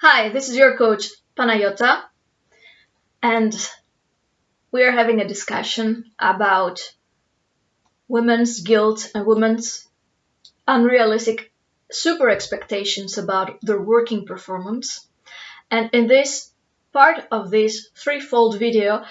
Hi, this is your coach, Panagiota, and we are having a discussion about women's guilt and women's unrealistic super expectations about their working performance. And in this part of this threefold video,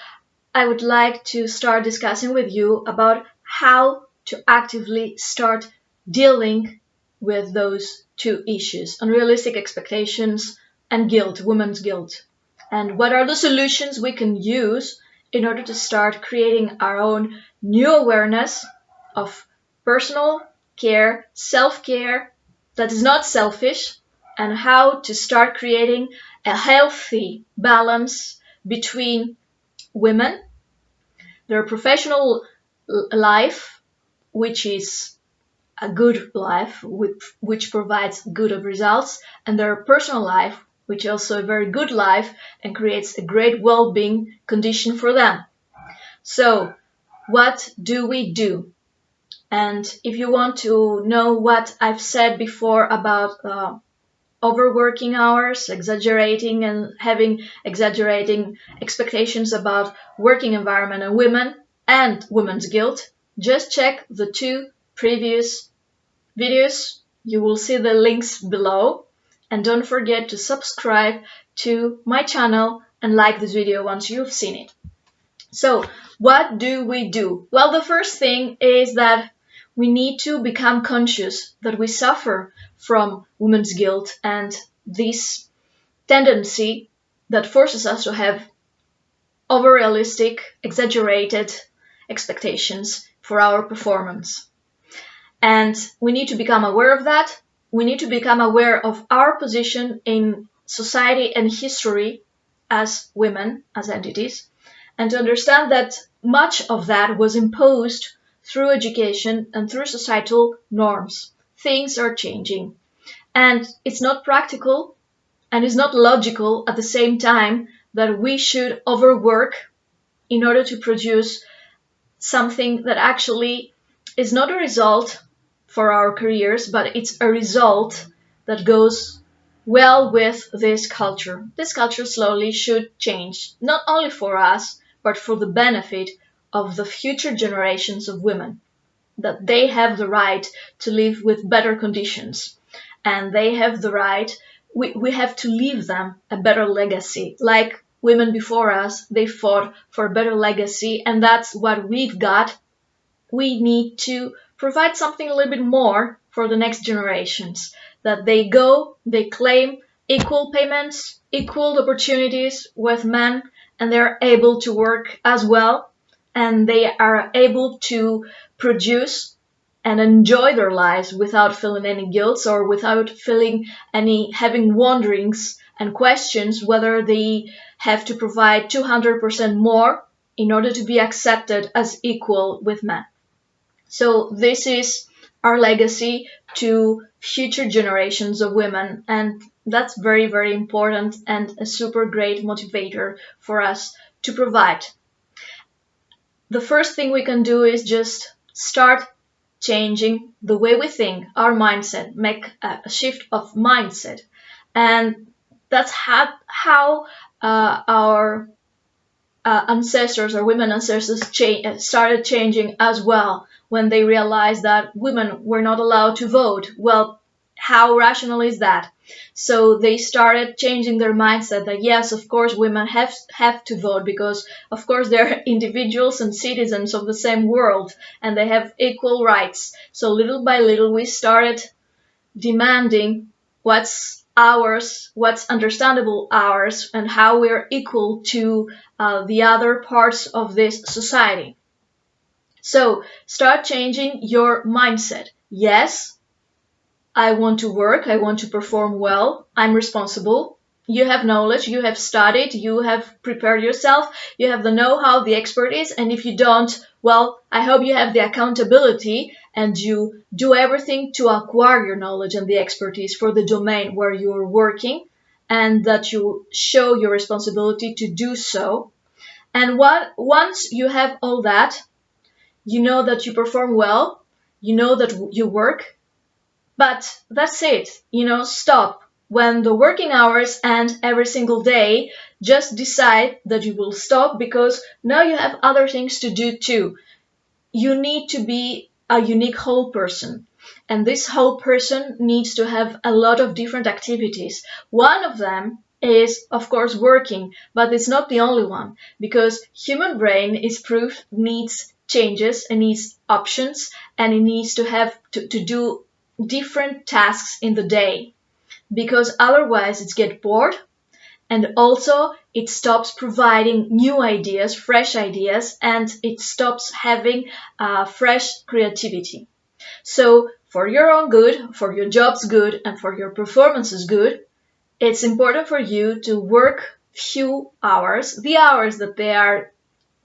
I would like to start discussing with you about how to actively start dealing with those two issues, unrealistic expectations and guilt, women's guilt. And what are the solutions we can use in order to start creating our own new awareness of personal care, self-care that is not selfish, and how to start creating a healthy balance between women, their professional life, which is a good life, which provides good results, and their personal life, which is also a very good life and creates a great well-being condition for them. So, what do we do? And if you want to know what I've said before about overworking hours, exaggerating and having exaggerating expectations about working environment and women and women's guilt, just check the two previous videos. You will see the links below, and don't forget to subscribe to my channel and like this video once you've seen it. So what do we do? Well, the first thing is that we need to become conscious that we suffer from women's guilt and this tendency that forces us to have over-realistic, exaggerated expectations for our performance. And we need to become aware of that. We need to become aware of our position in society and history as women, as entities, and to understand that much of that was imposed through education and through societal norms. Things are changing. And it's not practical and it's not logical at the same time that we should overwork in order to produce something that actually is not a result for our careers, but it's a result that goes well with this culture. This culture slowly should change, not only for us, but for the benefit of the future generations of women, that they have the right to live with better conditions, and they have the right, we have to leave them a better legacy. Like women before us, they fought for a better legacy, and that's what we've got. We need to provide something a little bit more for the next generations, that they claim equal payments, equal opportunities with men, and they're able to work as well, and they are able to produce and enjoy their lives without feeling any guilt or without having wonderings and questions whether they have to provide 200% more in order to be accepted as equal with men. So this is our legacy to future generations of women, and that's very, very important and a super great motivator for us to provide. The first thing we can do is just start changing the way we think, our mindset, make a shift of mindset. And that's how our ancestors or women ancestors started changing as well, when they realized that women were not allowed to vote. Well, how rational is that? So they started changing their mindset that yes, of course, women have to vote, because of course they're individuals and citizens of the same world and they have equal rights. So little by little we started demanding what's ours, what's understandable ours, and how we're equal to the other parts of this society. So start changing your mindset. Yes, I want to work, I want to perform well, I'm responsible. You have knowledge, you have studied, you have prepared yourself, you have the know-how, the expertise, and if you don't, well, I hope you have the accountability and you do everything to acquire your knowledge and the expertise for the domain where you are working, and that you show your responsibility to do so. And once you have all that, you know that you perform well, you know that you work, but that's it. Stop. when the working hours end every single day, just decide that you will stop because now you have other things to do too. You need to be a unique whole person. And this whole person needs to have a lot of different activities. One of them is, of course, working, but it's not the only one, because human brain is proof needs changes and needs options, and it needs to have to do different tasks in the day, because otherwise it gets bored, and also it stops providing new ideas, fresh ideas, and it stops having fresh creativity. So for your own good, for your job's good, and for your performance's good, it's important for you to work few hours, the hours that they are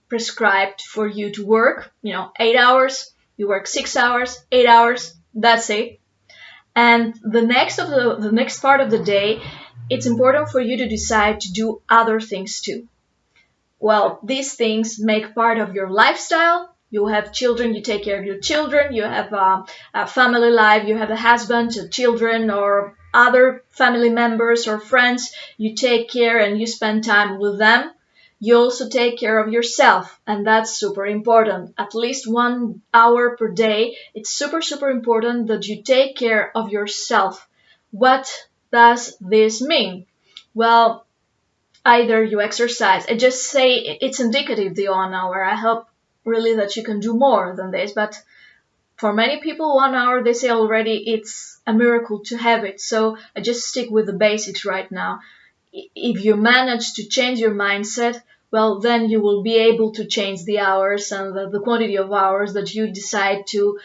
prescribed for you to work, 8 hours, you work 6 hours, 8 hours, that's it. And the next part of the day, it's important for you to decide to do other things too. Well, these things make part of your lifestyle. You have children, you take care of your children, you have a family life, you have a husband, children, or other family members or friends. You take care and you spend time with them. You also take care of yourself, and that's super important. At least 1 hour per day. It's super, super important that you take care of yourself. What does this mean? Well, either you exercise. I just say it's indicative, the 1 hour. I hope really that you can do more than this, but for many people, 1 hour, they say already it's a miracle to have it. So I just stick with the basics right now. If you manage to change your mindset, well, then you will be able to change the hours and the quantity of hours that you decide to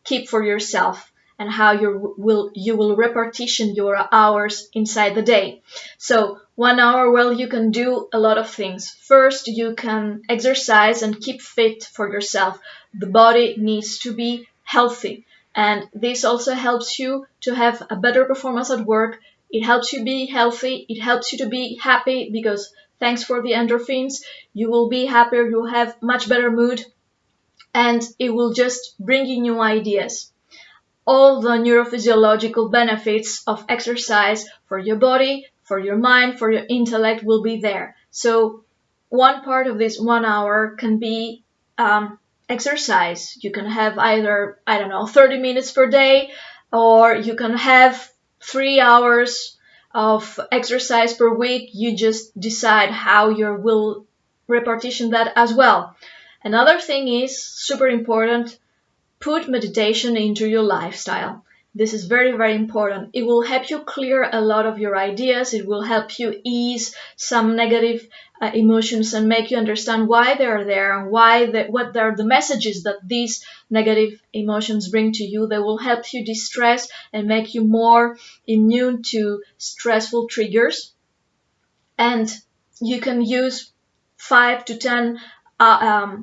keep for yourself, and how you will repartition your hours inside the day. So 1 hour, well, you can do a lot of things. First, you can exercise and keep fit for yourself. The body needs to be healthy, and this also helps you to have a better performance at work. It helps you be healthy. It helps you to be happy, because thanks for the endorphins, you will be happier, you'll have much better mood, and it will just bring you new ideas. All the neurophysiological benefits of exercise for your body, for your mind, for your intellect will be there. So one part of this 1 hour can be exercise. You can have either, 30 minutes per day, or you can have 3 hours of exercise per week. You just decide how you will repartition that as well. Another thing is super important: put meditation into your lifestyle. This is very, very important. It will help you clear a lot of your ideas. It will help you ease some negative emotions and make you understand why they are there and what are the messages that these negative emotions bring to you. They will help you de-stress and make you more immune to stressful triggers. And you can use 5 to 10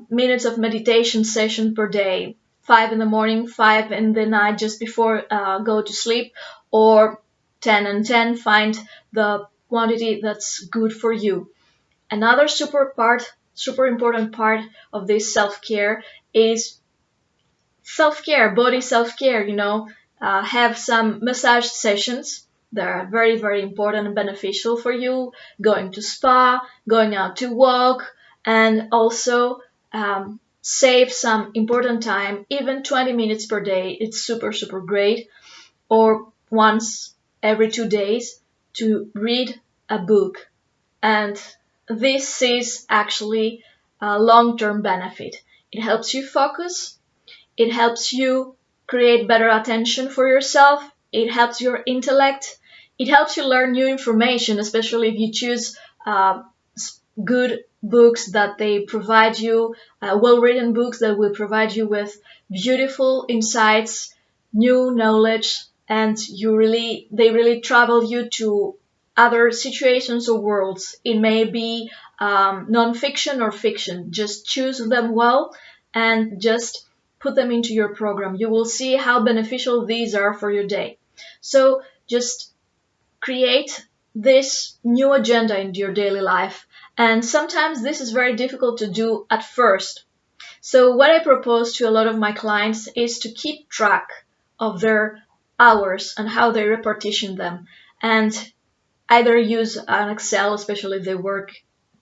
minutes of meditation session per day. 5 in the morning, 5 in the night just before go to sleep, or 10 and 10. Find the quantity that's good for you. Another super important part of this self-care is self-care, body self-care. Have some massage sessions. They are very, very important and beneficial for you. Going to spa, going out to walk, and also save some important time, even 20 minutes per day. It's super, super great. Or once every 2 days to read a book. And this is actually a long-term benefit. It helps you focus. It helps you create better attention for yourself. It helps your intellect. It helps you learn new information, especially if you choose good books that they provide you, well-written books that will provide you with beautiful insights, new knowledge, and they really travel you to other situations or worlds. It may be non-fiction or fiction. Just choose them well and just put them into your program. You will see how beneficial these are for your day. So just create this new agenda into your daily life. And sometimes this is very difficult to do at first. So what I propose to a lot of my clients is to keep track of their hours and how they repartition them. and either use an Excel, especially if they work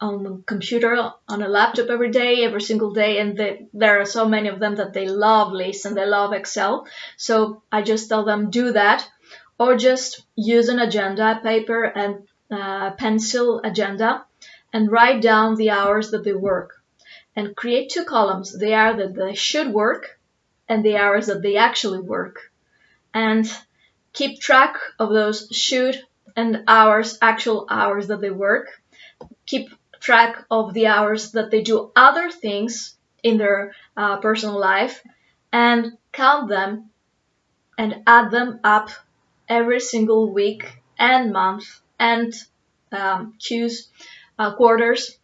on a computer, on a laptop every day, every single day, and there are so many of them that they love lists and they love Excel. So I just tell them do that, or just use an agenda, paper and pencil agenda, and write down the hours that they work, and create two columns: the hour that they should work and the hours that they actually work, and keep track of those should and hours, actual hours that they work. Keep track of the hours that they do other things in their personal life, and count them and add them up every single week and month and choose quarters,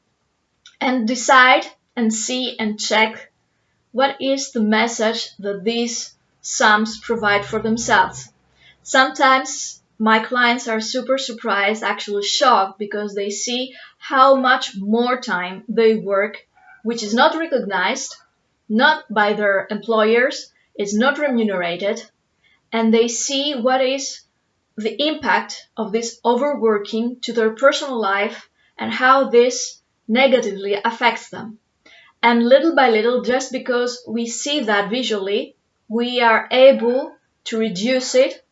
and decide and see and check what is the message that these sums provide for themselves. Sometimes my clients are super surprised, actually shocked, because they see how much more time they work, which is not recognized, not by their employers, is not remunerated, and they see what is the impact of this overworking to their personal life and how this negatively affects them. And little by little, just because we see that visually, we are able to reduce it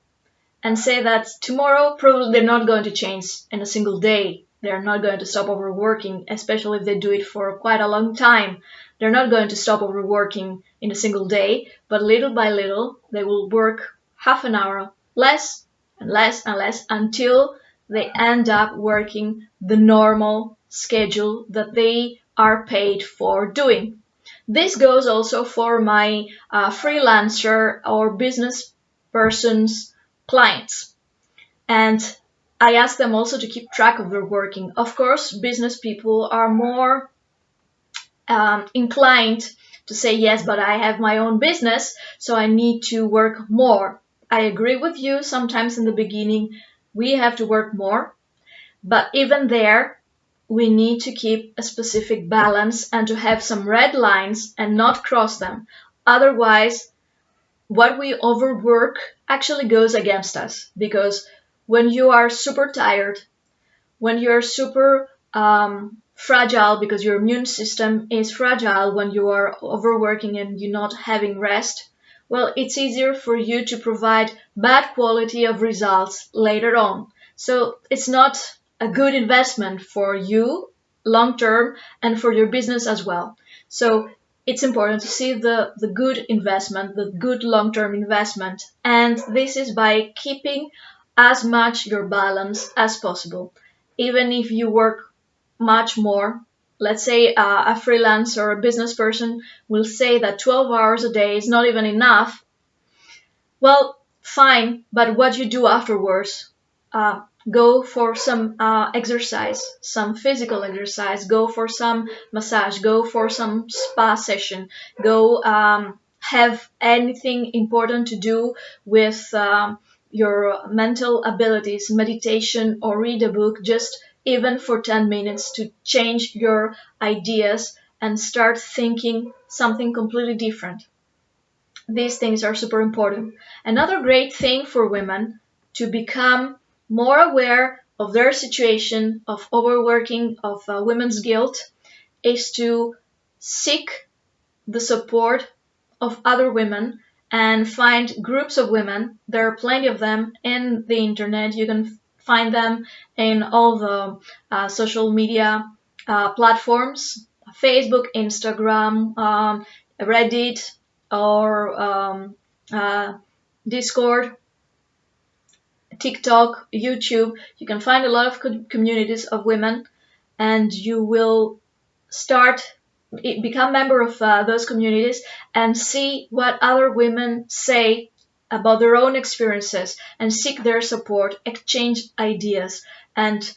and say that tomorrow probably they're not going to change in a single day. They're not going to stop overworking, especially if they do it for quite a long time. They're not going to stop overworking in a single day, but little by little, they will work half an hour less and less and less until they end up working the normal schedule that they are paid for doing. This goes also for my freelancer or business persons clients. And I ask them also to keep track of their working. Of course, business people are more inclined to say, yes, but I have my own business, so I need to work more. I agree with you. Sometimes in the beginning, we have to work more. But even there, we need to keep a specific balance and to have some red lines and not cross them. Otherwise, what we overwork actually goes against us, because when you are super tired, when you're super fragile, because your immune system is fragile when you are overworking and you're not having rest, well, it's easier for you to provide bad quality of results later on. So it's not a good investment for you long term and for your business as well. So it's important to see the good investment, the good long-term investment. And this is by keeping as much your balance as possible. Even if you work much more, let's say a freelancer or a business person will say that 12 hours a day is not even enough. Well, fine, but what you do afterwards, go for some exercise, some physical exercise, go for some massage, go for some spa session, go have anything important to do with your mental abilities, meditation, or read a book, just even for 10 minutes, to change your ideas and start thinking something completely different. These things are super important. Another great thing for women to become more aware of their situation of overworking, of women's guilt, is to seek the support of other women and find groups of women. There are plenty of them in the internet. You can find them in all the social media platforms: Facebook, Instagram, Reddit, or Discord, TikTok, YouTube. You can find a lot of communities of women, and you will become member of those communities and see what other women say about their own experiences and seek their support, exchange ideas. And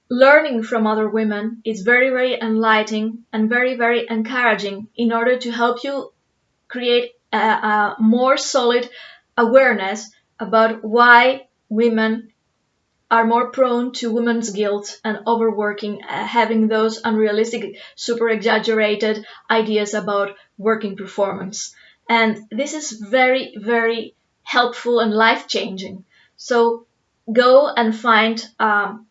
learning from other women is very, very enlightening and very, very encouraging in order to help you create a more solid awareness about why women are more prone to women's guilt and overworking, having those unrealistic, super exaggerated ideas about working performance. And this is very, very helpful and life changing. So go and find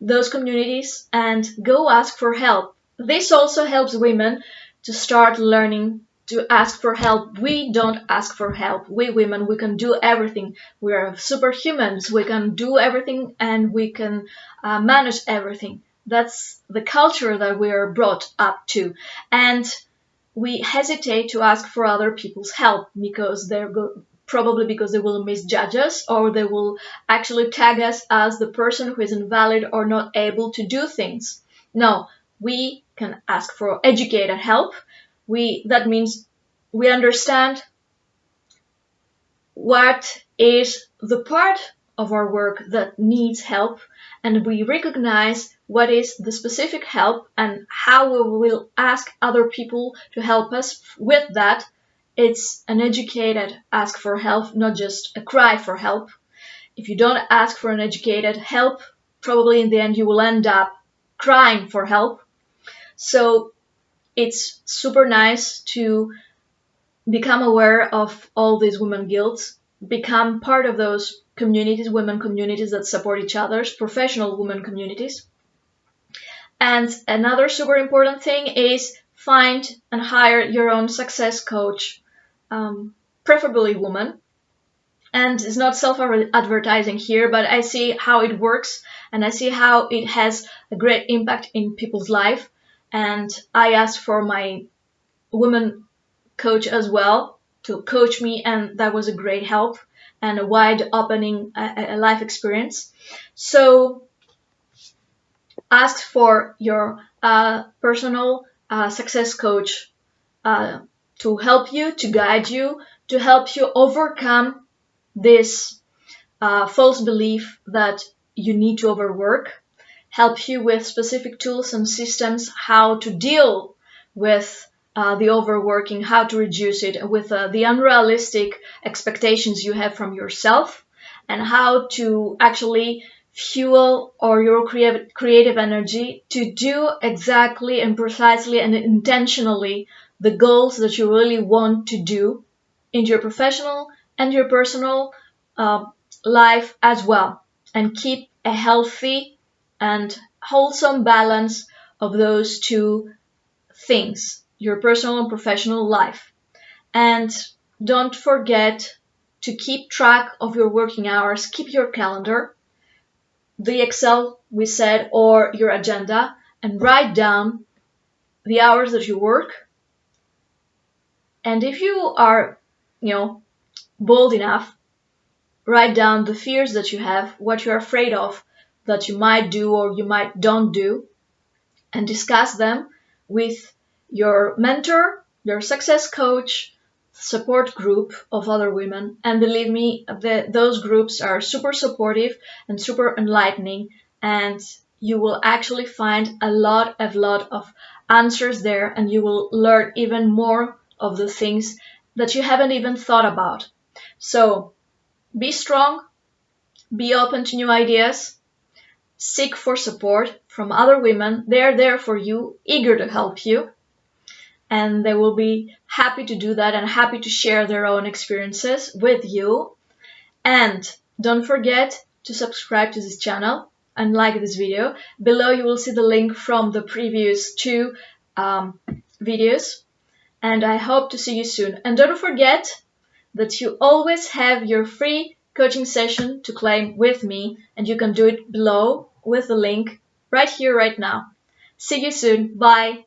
those communities and go ask for help. This also helps women to start learning to ask for help. We don't ask for help. We women, we can do everything. We are superhumans. We can do everything and we can manage everything. That's the culture that we are brought up to. And we hesitate to ask for other people's help because probably because they will misjudge us, or they will actually tag us as the person who is invalid or not able to do things. No, we can ask for educated help. That means we understand what is the part of our work that needs help, and we recognize what is the specific help and how we will ask other people to help us with that. It's an educated ask for help, not just a cry for help. If you don't ask for an educated help, probably in the end you will end up crying for help. So it's super nice to become aware of all these women guilds, become part of those communities, women communities that support each other, professional women communities. And another super important thing is find and hire your own success coach, preferably woman. And it's not self-advertising here, but I see how it works and I see how it has a great impact in people's life. And I asked for my woman coach as well to coach me, and that was a great help and a wide opening a life experience. So ask for your personal success coach to help you, to guide you, to help you overcome this false belief that you need to overwork, help you with specific tools and systems how to deal with the overworking, how to reduce it, with the unrealistic expectations you have from yourself, and how to actually fuel or your creative energy to do exactly and precisely and intentionally the goals that you really want to do in your professional and your personal life as well, and keep a healthy and wholesome balance of those two things, your personal and professional life. And don't forget to keep track of your working hours, keep your calendar, the Excel we said, or your agenda, and write down the hours that you work. And if you are, bold enough, write down the fears that you have, what you're afraid of that you might do or you might don't do, and discuss them with your mentor, your success coach, support group of other women. And believe me, those groups are super supportive and super enlightening, and you will actually find a lot of answers there, and you will learn even more of the things that you haven't even thought about. So be strong, be open to new ideas, seek for support from other women. They are there for you, eager to help you, and they will be happy to do that and happy to share their own experiences with you. And don't forget to subscribe to this channel and like this video. Below you will see the link from the previous two videos, and I hope to see you soon. And don't forget that you always have your free coaching session to claim with me, and you can do it below with the link right here, right now. See you soon. Bye.